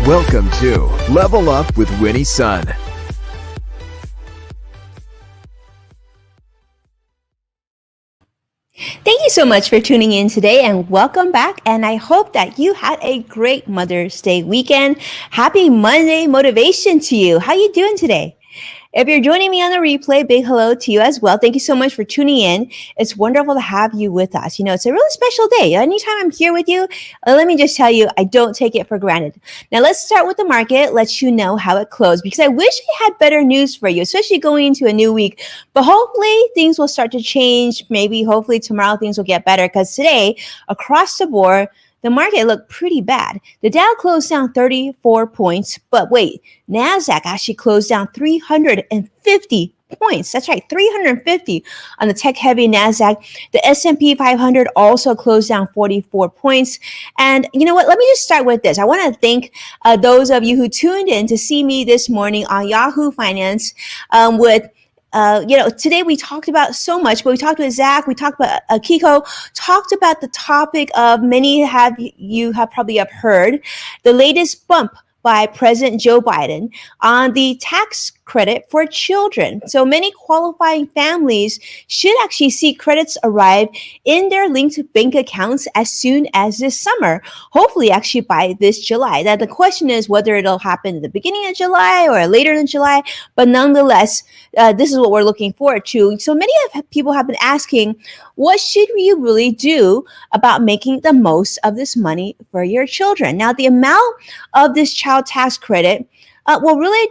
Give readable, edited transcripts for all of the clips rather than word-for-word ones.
Welcome to Level Up with Winnie Sun. Thank you so much for tuning in today and welcome back. And I hope that you had a great Mother's Day weekend. Happy Monday motivation to you. How you doing today? If you're joining me on the replay, big hello to you as well. Thank you so much for tuning in. It's wonderful to have you with us. You know, it's a really special day. Anytime I'm here with you, let me just tell you, I don't take it for granted. Now, let's start with the market, let you know how it closed, because I wish I had better news for you, especially going into a new week. But hopefully things will start to change. Maybe, hopefully tomorrow things will get better, because today, across the board, the market looked pretty bad. The Dow closed down 34 points, but wait, NASDAQ actually closed down 350 points. That's right, 350 on the tech-heavy NASDAQ. The S&P 500 also closed down 44 points. And you know what? Let me just start with this. I want to thank those of you who tuned in to see me this morning on Yahoo Finance with today we talked about so much, but we talked with Zach, we talked about Kiko, talked about the topic of many have probably heard, the latest bump by President Joe Biden on the tax credit for children. So many qualifying families should actually see credits arrive in their linked bank accounts as soon as this summer, hopefully actually by this July. Now, the question is whether it'll happen at the beginning of July or later in July, but nonetheless, this is what we're looking forward to. So many people have been asking, what should you really do about making the most of this money for your children? Now, the amount of this child tax credit will really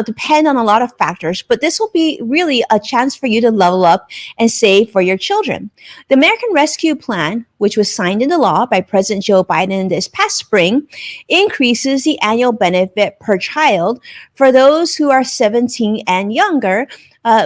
depend on a lot of factors, but this will be really a chance for you to level up and save for your children. The American Rescue Plan, which was signed into law by President Joe Biden this past spring, increases the annual benefit per child for those who are 17 and younger,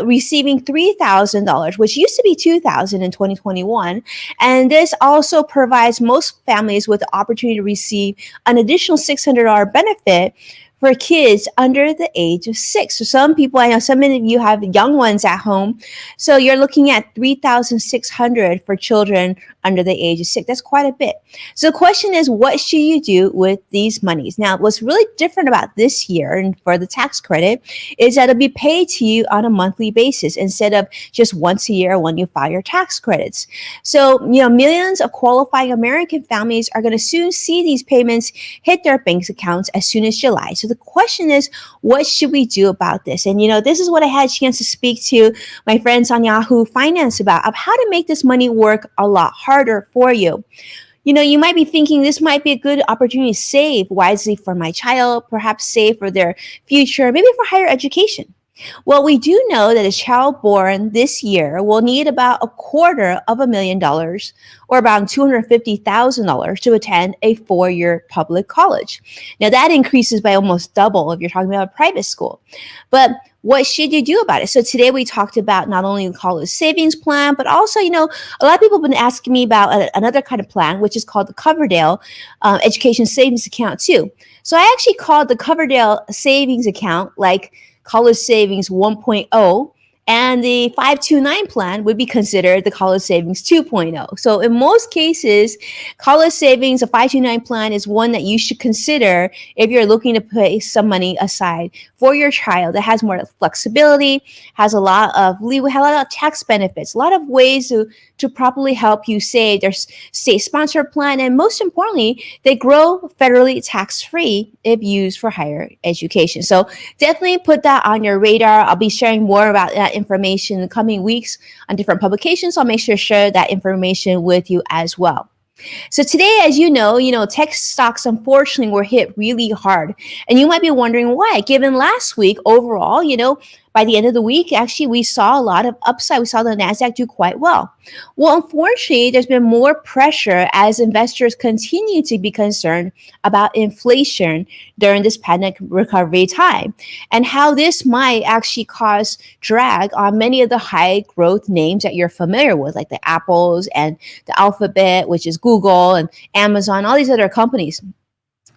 receiving $3,000, which used to be $2,000 in 2021. And this also provides most families with the opportunity to receive an additional $600 benefit for kids under the age of 6. So some people, I know some of you have young ones at home. So you're looking at $3,600 for children under the age of 6. That's quite a bit. So the question is, what should you do with these monies? Now, what's really different about this year and for the tax credit is that it'll be paid to you on a monthly basis instead of just once a year when you file your tax credits. So, millions of qualifying American families are going to soon see these payments hit their bank accounts as soon as July. So the question is, what should we do about this? And, this is what I had a chance to speak to my friends on Yahoo Finance about, of how to make this money work a lot harder for you. You might be thinking this might be a good opportunity to save wisely for my child, perhaps save for their future, maybe for higher education. Well, we do know that a child born this year will need about $250,000 or about $250,000 to attend a 4-year public college. Now, that increases by almost double if you're talking about a private school. But what should you do about it? So today we talked about not only the college savings plan, but also, a lot of people have been asking me about another kind of plan, which is called the Coverdale Education Savings Account too. So I actually called the Coverdale Savings Account like College Savings 1.0, and the 529 plan would be considered the College Savings 2.0. So in most cases, College Savings, a 529 plan is one that you should consider if you're looking to put some money aside for your child. That has more flexibility, has a lot of leeway, has a lot of tax benefits, a lot of ways to properly help you save. There's state-sponsored plan, and most importantly, they grow federally tax-free if used for higher education. So definitely put that on your radar. I'll be sharing more about that information in the coming weeks on different publications. I'll make sure to share that information with you as well. So today, as you know, tech stocks unfortunately were hit really hard. And you might be wondering why, given last week overall, by the end of the week, actually, we saw a lot of upside. We saw the NASDAQ do quite well. Well, unfortunately, there's been more pressure as investors continue to be concerned about inflation during this pandemic recovery time and how this might actually cause drag on many of the high growth names that you're familiar with, like the Apples and the Alphabet, which is Google and Amazon, all these other companies.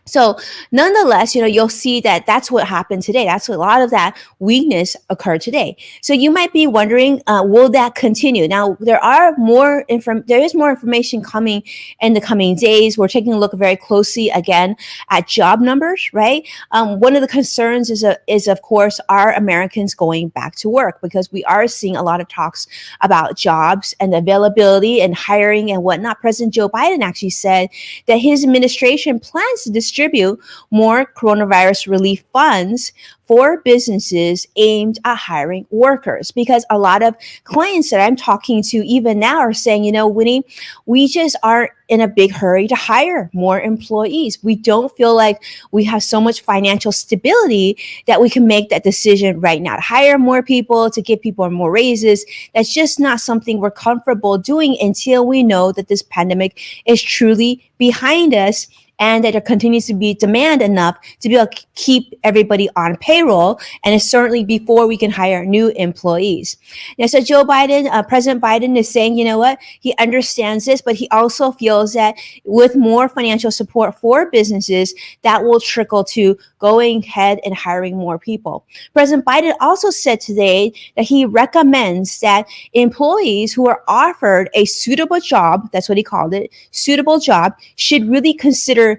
So nonetheless, you'll see that that's what happened today. That's a lot of that weakness occurred today. So you might be wondering, will that continue? Now, there is more information coming in the coming days. We're taking a look very closely again at job numbers, right? One of the concerns is of course, are Americans going back to work? Because we are seeing a lot of talks about jobs and availability and hiring and whatnot. President Joe Biden actually said that his administration plans to distribute more coronavirus relief funds for businesses aimed at hiring workers, because a lot of clients that I'm talking to even now are saying, Winnie, we just aren't in a big hurry to hire more employees. We don't feel like we have so much financial stability that we can make that decision right now to hire more people, to give people more raises. That's just not something we're comfortable doing until we know that this pandemic is truly behind us, and that there continues to be demand enough to be able to keep everybody on payroll. And it's certainly before we can hire new employees. Now, so President Biden is saying, you know what, he understands this, but he also feels that with more financial support for businesses, that will trickle to going ahead and hiring more people. President Biden also said today that he recommends that employees who are offered a suitable job, that's what he called it, suitable job, should really consider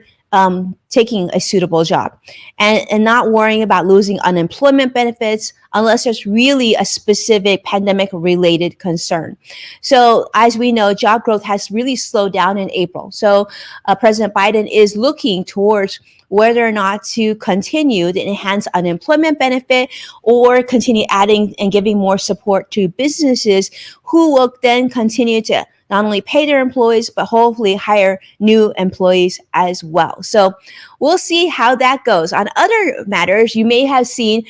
taking a suitable job and not worrying about losing unemployment benefits unless there's really a specific pandemic related concern. So as we know, job growth has really slowed down in April. So President Biden is looking towards whether or not to continue the enhanced unemployment benefit or continue adding and giving more support to businesses who will then continue to not only pay their employees, but hopefully hire new employees as well. So we'll see how that goes. On other matters, you may have seen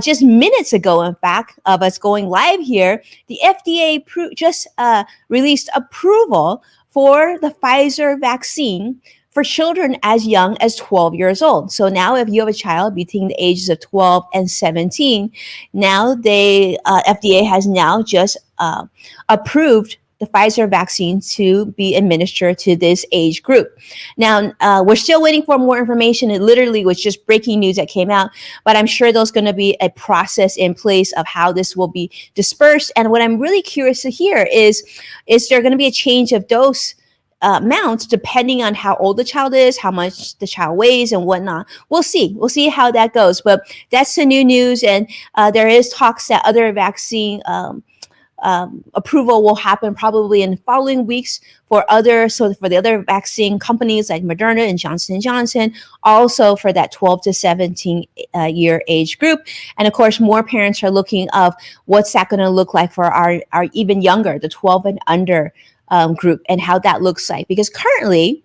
just minutes ago, in fact, of us going live here, the FDA just released approval for the Pfizer vaccine for children as young as 12 years old. So now if you have a child between the ages of 12 and 17, now FDA has now just approved the Pfizer vaccine to be administered to this age group. Now, we're still waiting for more information. It literally was just breaking news that came out, but I'm sure there's going to be a process in place of how this will be dispersed. And what I'm really curious to hear is there going to be a change of dose amount depending on how old the child is, how much the child weighs, and whatnot. We'll see. We'll see how that goes. But that's the new news, and there is talks that other vaccine approval will happen probably in the following weeks for the other vaccine companies like Moderna and Johnson & Johnson, also for that 12 to 17 year age group. And of course, more parents are looking of what's that going to look like for our even younger, the 12 and under group, and how that looks like. Because currently,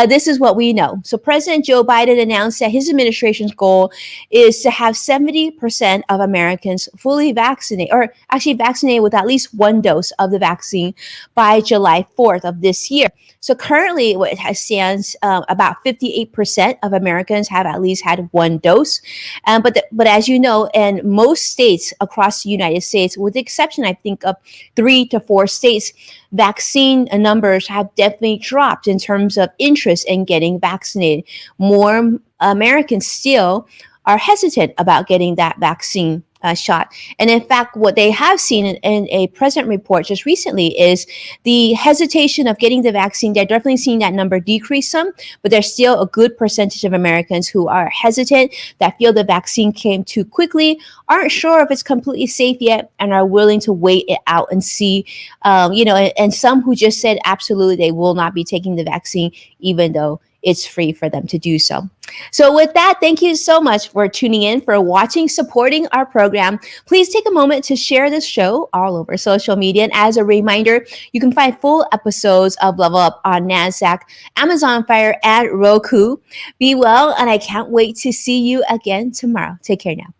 this is what we know. So President Joe Biden announced that his administration's goal is to have 70% of Americans fully vaccinated, or actually vaccinated with at least one dose of the vaccine by July 4th of this year. So currently, what it stands about 58% of Americans have at least had one dose. But as you know, in most states across the United States, with the exception, I think, of 3 to 4 states, vaccine numbers have definitely dropped in terms of interest in getting vaccinated. More Americans still are hesitant about getting that vaccine shot. And in fact, what they have seen in a present report just recently is the hesitation of getting the vaccine. They're definitely seeing that number decrease some, but there's still a good percentage of Americans who are hesitant, that feel the vaccine came too quickly, aren't sure if it's completely safe yet, and are willing to wait it out and see, and some who just said absolutely they will not be taking the vaccine, even though it's free for them to do so. So with that, thank you so much for tuning in, for watching, supporting our program. Please take a moment to share this show all over social media. And as a reminder, you can find full episodes of Level Up on NASDAQ, Amazon Fire, and Roku. Be well, and I can't wait to see you again tomorrow. Take care now.